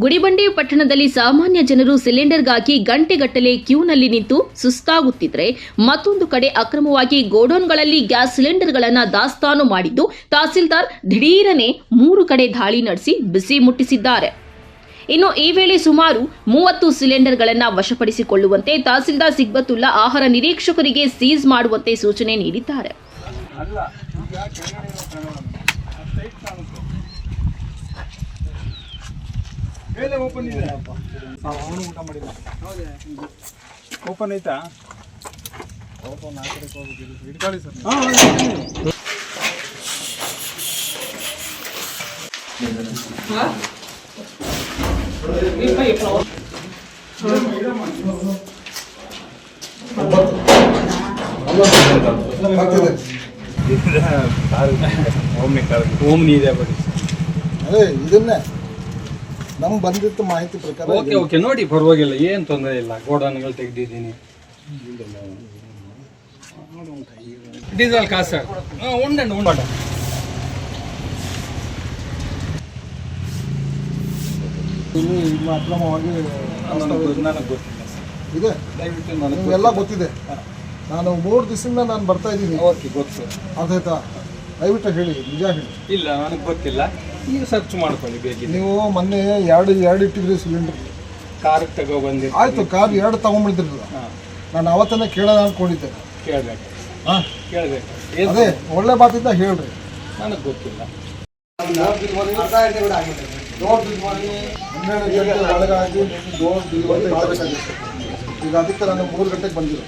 ಗುಡಿಬಂಡೆ ಪಟ್ಟಣದಲ್ಲಿ ಸಾಮಾನ್ಯ ಜನರು ಸಿಲಿಂಡರ್ಗಾಗಿ ಗಂಟೆಗಟ್ಟಲೆ ಕ್ಯೂನಲ್ಲಿ ನಿಂತು ಸುಸ್ತಾಗುತ್ತಿದ್ದರೆ ಮತ್ತೊಂದು ಕಡೆ ಅಕ್ರಮವಾಗಿ ಗೋಡೌನ್ಗಳಲ್ಲಿ ಗ್ಯಾಸ್ ಸಿಲಿಂಡರ್ಗಳನ್ನು ದಾಸ್ತಾನು ಮಾಡಿದ್ದು ತಹಸೀಲ್ದಾರ್ ದಿಢೀರನೆ 3 ಕಡೆ ದಾಳಿ ನಡೆಸಿ ಬಿಸಿ ಮುಟ್ಟಿಸಿದ್ದಾರೆ. ಇನ್ನು ಈ ವೇಳೆ ಸುಮಾರು 30 ಸಿಲಿಂಡರ್ಗಳನ್ನು ವಶಪಡಿಸಿಕೊಳ್ಳುವಂತೆ ತಹಸೀಲ್ದಾರ್ ಸಿಗ್ಬತುಲ್ಲಾ ಆಹಾರ ನಿರೀಕ್ಷಕರಿಗೆ ಸೀಸ್ ಮಾಡುವಂತೆ ಸೂಚನೆ ನೀಡಿದ್ದಾರೆ. ಓಪನ್ ಐತಾ? ಓಪನ್ ಇಟ್ಕೊಳ್ಳಿ ಸರ್. ಅದೇ ಇದನ್ನೇ ನಮ್ಗೆ ಬಂದಿತ್ತು ಮಾಹಿತಿ ಪ್ರಕಾರ. ಓಕೆ ನೋಡಿ, ಪರವಾಗಿಲ್ಲ, ಏನು ತೊಂದರೆ ಇಲ್ಲ. ಗೋಡನ್ಗಳು ತೆಗೆದಿದ್ದೀನಿ. ಡೀಸೆಲ್ ಕಾಸು ಸರ್ ಉಂಡಂಡು ಅಕ್ರಮವಾಗಿ ನನಗೆ ಗೊತ್ತಿಲ್ಲ ಇದೆ, ದಯವಿಟ್ಟು ನಿಮಗೆಲ್ಲ ಗೊತ್ತಿದೆ. ನಾನು 3 ದಿವಸದಿಂದ ನಾನು ಬರ್ತಾ ಇದ್ದೀನಿ. ಓಕೆ, ಗೊತ್ತು. ಅದಾಯ್ತಾ? ದಯವಿಟ್ಟು ಹೇಳಿ, ನಿಜ ಹೇಳಿ. ಇಲ್ಲ, ನನಗೆ ಗೊತ್ತಿಲ್ಲ. ಈಗ ಸರ್ಚ್ ಮಾಡ್ಕೊಳ್ಳಿ ಬೇಕಿದೆ. ನೀವು ಮೊನ್ನೆ ಎರಡು ಇಟ್ಟಿದ್ರಿ ಸಿಲಿಂಡರ್. ಕಾರಿಗೆ ತಗೊಬಂದಿ. ಆಯಿತು, ಕಾರ್ 2 ತಗೊಂಡ್ಬಿಡ್ತಿರಲ್ಲ. ನಾನು ಅವತ್ತನ್ನೇ ಕೇಳೋಣ ಅಂದ್ಕೊಂಡಿದ್ದೆ. ಕೇಳಬೇಕು. ಹಾಂ, ಕೇಳಬೇಕು. ಅದೇ ಒಳ್ಳೆ ಮಾತಿಂದ ಹೇಳ್ರಿ. ನನಗೆ ಗೊತ್ತಿಲ್ಲ. 12 ಗಂಟೆ ಒಳಗಾಗಿ ಡೋರ್ ಡೆಲಿವರಿ ಮಾಡಬೇಕಾಗಿತ್ತು. ಈಗ ಅದಕ್ಕೆ ನಾನು 3 ಗಂಟೆಗೆ ಬಂದಿರೋ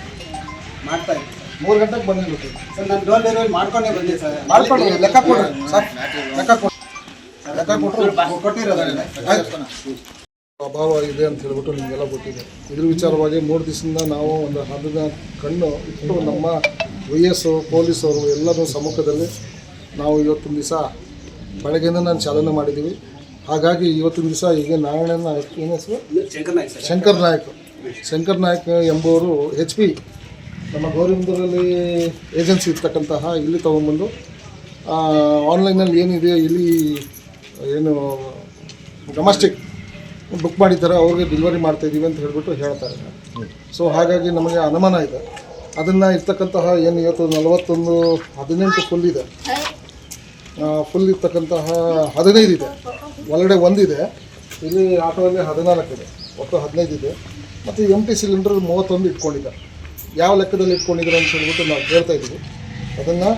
ಮಾಡ್ತಾ ಇದ್ದೆ. 3 ಗಂಟೆಗೆ ಬಂದಿರುತ್ತೆ ಸರ್, ನಾನು ಡೋರ್ ಡೆಲಿವರಿ ಮಾಡ್ಕೊಂಡೇ ಬಂದೆ ಸರ್. ಮಾಡ್ಕೊಂಡು ಲೆಕ್ಕ ಕೊಡ್ರಿ ಸರ್, ಲೆಕ್ಕ ಕೊಟ್ಟರು ಕೊಟ್ಟಿರೋದ್ರಲ್ಲಿ ಅಭಾವ ಇದೆ ಅಂತ ಹೇಳ್ಬಿಟ್ಟು ನಿಮಗೆಲ್ಲ ಗೊತ್ತಿದೆ. ಇದ್ರ ವಿಚಾರವಾಗಿ 3 ದಿವಸದಿಂದ ನಾವು ಒಂದು ಹದದ ಕಣ್ಣು ಇಟ್ಟು ನಮ್ಮ VS ಪೊಲೀಸವರು ಎಲ್ಲರೂ ಸಮ್ಮುಖದಲ್ಲಿ ನಾವು ಇವತ್ತಿನ ದಿವಸ ಬೆಳಗ್ಗೆಯಿಂದ ನಾನು ಚಾಲನೆ ಮಾಡಿದ್ದೀವಿ. ಹಾಗಾಗಿ ಇವತ್ತಿನ ದಿವಸ ಈಗ ನಾರಾಯಣ ನಾಯಕ್, ಏನು ಹೆಸರು? ಶಂಕರ್ ನಾಯಕ್ ಎಂಬುವರು HP ನಮ್ಮ ಗೌರಿಬಿದೂರಲ್ಲಿ ಏಜೆನ್ಸಿ ಇರ್ತಕ್ಕಂತಹ ಇಲ್ಲಿ ತೊಗೊಂಬಂದು ಆನ್ಲೈನಲ್ಲಿ ಏನಿದೆ ಇಲ್ಲಿ ಏನು ಡೊಮೆಸ್ಟಿಕ್ ಬುಕ್ ಮಾಡಿದ್ದಾರೆ, ಅವ್ರಿಗೆ ಡೆಲಿವರಿ ಮಾಡ್ತಾಯಿದ್ದೀವಿ ಅಂತ ಹೇಳ್ಬಿಟ್ಟು ಹೇಳ್ತಾ ಇದ್ದಾರೆ. ಸೊ ಹಾಗಾಗಿ ನಮಗೆ ಅನುಮಾನ ಇದೆ. ಅದನ್ನು ಇರ್ತಕ್ಕಂತಹ ಏನು ಇವತ್ತು 18 ಫುಲ್ ಇದೆ, ಫುಲ್ ಇರ್ತಕ್ಕಂತಹ 15 ಇದೆ, ಒಳಗಡೆ 1 ಇದೆ, ಇಲ್ಲಿ ಆಟೋದಲ್ಲಿ 14 ಇದೆ, ಒಟ್ಟು 15 ಇದೆ. ಮತ್ತು empty ಸಿಲಿಂಡರ್ 31 ಇಟ್ಕೊಂಡಿದ್ದಾರೆ. ಯಾವ ಲೆಕ್ಕದಲ್ಲಿ ಇಟ್ಕೊಂಡಿದ್ದಾರೆ ಅಂತ ಹೇಳ್ಬಿಟ್ಟು ನಾವು ಕೇಳ್ತಾ ಇದ್ದೀವಿ. ಅದನ್ನು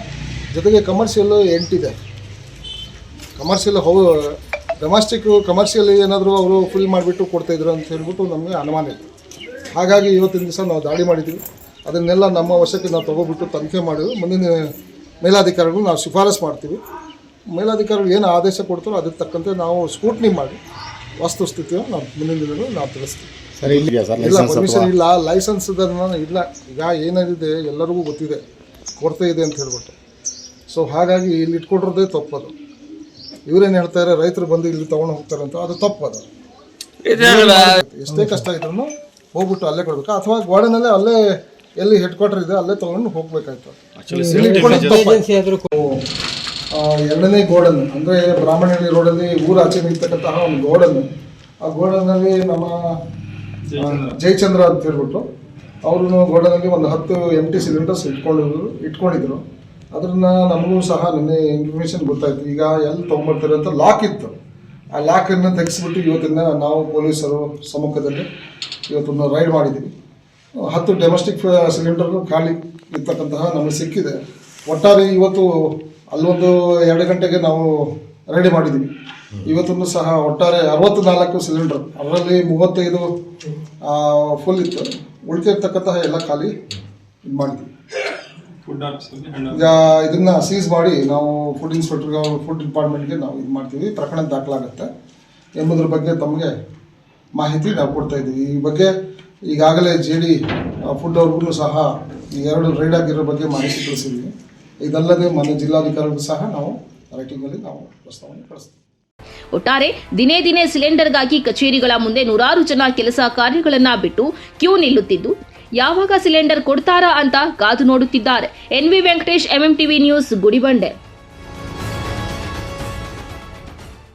ಜೊತೆಗೆ ಕಮರ್ಷಿಯಲ್ 8 ಇದೆ. ಕಮರ್ಷಿಯಲ್ ಕಮರ್ಷಿಯಲ್ ಏನಾದರೂ ಅವರು ಫಿಲ್ ಮಾಡಿಬಿಟ್ಟು ಕೊಡ್ತಾಯಿದ್ರು ಅಂತ ಹೇಳ್ಬಿಟ್ಟು ನಮಗೆ ಅನುಮಾನ ಇದೆ. ಹಾಗಾಗಿ ಇವತ್ತಿನ ದಿವಸ ನಾವು ದಾಳಿ ಮಾಡಿದ್ದೀವಿ. ಅದನ್ನೆಲ್ಲ ನಮ್ಮ ವಶಕ್ಕೆ ನಾವು ತೊಗೊಬಿಟ್ಟು ತನಿಖೆ ಮಾಡಿದ್ವಿ. ಮುಂದಿನ ಮೇಲಾಧಿಕಾರಿಗಳು ನಾವು ಶಿಫಾರಸು ಮಾಡ್ತೀವಿ. ಮೇಲಾಧಿಕಾರಿಗಳು ಏನು ಆದೇಶ ಕೊಡ್ತಾರೋ ಅದಕ್ಕೆ ತಕ್ಕಂತೆ ನಾವು ಸ್ಕ್ರೂಟ್ನಿ ಮಾಡಿ ವಸ್ತುಸ್ಥಿತಿಯನ್ನು ನಾವು ಮುಂದಿನ ದಿನಗಳು ನಾವು ತಿಳಿಸ್ತೀವಿ. ಇಲ್ಲ, ಪರ್ಮಿಷನ್ ಇಲ್ಲ, ಲೈಸೆನ್ಸ್ ಇಲ್ಲ. ಈಗ ಏನಾಗಿದೆ ಎಲ್ಲರಿಗೂ ಗೊತ್ತಿದೆ, ಕೊರತೆ ಇದೆ ಅಂತ ಹೇಳ್ಬಿಟ್ಟು. ಸೊ ಹಾಗಾಗಿ ಇಲ್ಲಿ ಇಟ್ಕೊಂಡಿರೋದೇ ತಪ್ಪದು. ಇವರೇನು ಹೇಳ್ತಾರೆ, ರೈತರು ಬಂದು ಇಲ್ಲಿ ತೊಗೊಂಡು ಹೋಗ್ತಾರೆ ಅಂತ, ಅದು ತಪ್ಪದು. ಎಷ್ಟೇ ಕಷ್ಟ ಇದ್ರೂ ಹೋಗ್ಬಿಟ್ಟು ಅಲ್ಲೇ ಕೊಡ್ಬೇಕು, ಅಥವಾ ಗೋಡನಲ್ಲೇ ಅಲ್ಲೇ ಎಲ್ಲಿ ಹೆಡ್ ಕ್ವಾರ್ಟರ್ ಇದೆ ಅಲ್ಲೇ ತೊಗೊಂಡು ಹೋಗ್ಬೇಕಾಯ್ತು. 2ನೇ ಗೋಡನ್ ಅಂದರೆ ಬ್ರಾಹ್ಮಣಹಳ್ಳಿ ರೋಡಲ್ಲಿ ಊರಾಚೆ ನಿಲ್ತಕ್ಕಂತಹ ಒಂದು ಗೋಡನ್. ಆ ಗೋಡನಲ್ಲಿ ನಮ್ಮ ಜಯಚಂದ್ರ ಅಂತ ಹೇಳ್ಬಿಟ್ಟು ಅವರು ಗೋಡನಲ್ಲಿ ಒಂದು 10 empty ಸಿಲಿಂಡರ್ಸ್ ಇಟ್ಕೊಂಡಿದ್ರು. ಅದನ್ನು ನಮಗೂ ಸಹ ನಿನ್ನೆ ಇನ್ಫಾರ್ಮೇಷನ್ ಗೊತ್ತಾಯಿತು. ಈಗ ಎಲ್ಲಿ ತೊಗೊಂಬರ್ತಾರೆ ಅಂತ ಲಾಕ್ ಇತ್ತು. ಆ ಲಾಕನ್ನು ತೆಗೆಸಿಬಿಟ್ಟು ಇವತ್ತಿನ ನಾವು ಪೊಲೀಸರು ಸಮ್ಮುಖದಲ್ಲಿ ಇವತ್ತೊಂದು ರೈಡ್ ಮಾಡಿದ್ದೀವಿ. 10 ಡೊಮೆಸ್ಟಿಕ್ ಸಿಲಿಂಡರ್ಗಳು ಖಾಲಿ ಇರ್ತಕ್ಕಂತಹ ನಮಗೆ ಸಿಕ್ಕಿದೆ. ಒಟ್ಟಾರೆ ಇವತ್ತು ಅಲ್ಲೊಂದು 2 ಗಂಟೆಗೆ ನಾವು ರೆಡಿ ಮಾಡಿದ್ದೀವಿ. ಇವತ್ತೊಂದು ಸಹ ಒಟ್ಟಾರೆ 64 ಸಿಲಿಂಡರ್, ಅದರಲ್ಲಿ 35 ಫುಲ್ ಇತ್ತು. ಉಳಿತಿರ್ತಕ್ಕಂತಹ ಎಲ್ಲ ಖಾಲಿ ಇದು ಮಾಡಿದ್ವಿ. ಈಗ ಇದನ್ನು ಸೀಸ್ ಮಾಡಿ ನಾವು ಫುಡ್ ಇನ್ಸ್ಪೆಕ್ಟರ್ಗೆ, ಫುಡ್ ಡಿಪಾರ್ಟ್ಮೆಂಟ್ಗೆ ನಾವು ಇದು ಮಾಡ್ತೀವಿ. ಪ್ರಕರಣ ದಾಖಲಾಗುತ್ತೆ ಎಂಬುದ್ರ ಬಗ್ಗೆ ತಮಗೆ ಮಾಹಿತಿ ನಾವು ಕೊಡ್ತಾ ಇದ್ದೀವಿ. ಈ ಬಗ್ಗೆ ಈಗಾಗಲೇ JD ಫುಡ್ ಅವ್ರಿಗೂ ಸಹ ಈ 2 ರೈಡ್ ಆಗಿರೋ ಬಗ್ಗೆ ಮಾಹಿತಿ ತಿಳಿಸಿದ್ದೀವಿ. ಇದಲ್ಲದೆ ಮನೆ ಜಿಲ್ಲಾಧಿಕಾರಿಗೂ ಸಹ ನಾವು ರೈಟಿಂಗಲ್ಲಿ ನಾವು ಪ್ರಸ್ತಾವನೆ ಕಳಿಸ್ತೀವಿ. ಒಟ್ಟಾರೆ ದಿನೇ ದಿನೇ ಸಿಲಿಂಡರ್ಗಾಗಿ ಕಚೇರಿಗಳ ಮುಂದೆ ನೂರಾರು ಜನ ಕೆಲಸ ಕಾರ್ಯಗಳನ್ನ ಬಿಟ್ಟು ಕ್ಯೂ ನಿಲ್ಲುತ್ತಿದ್ದು ಯಾವಾಗ ಸಿಲಿಂಡರ್ ಕೊಡ್ತಾರಾ ಅಂತ ಕಾದು ನೋಡುತ್ತಿದ್ದಾರೆ. NV Venkatesh, MMTV news, Gudibande.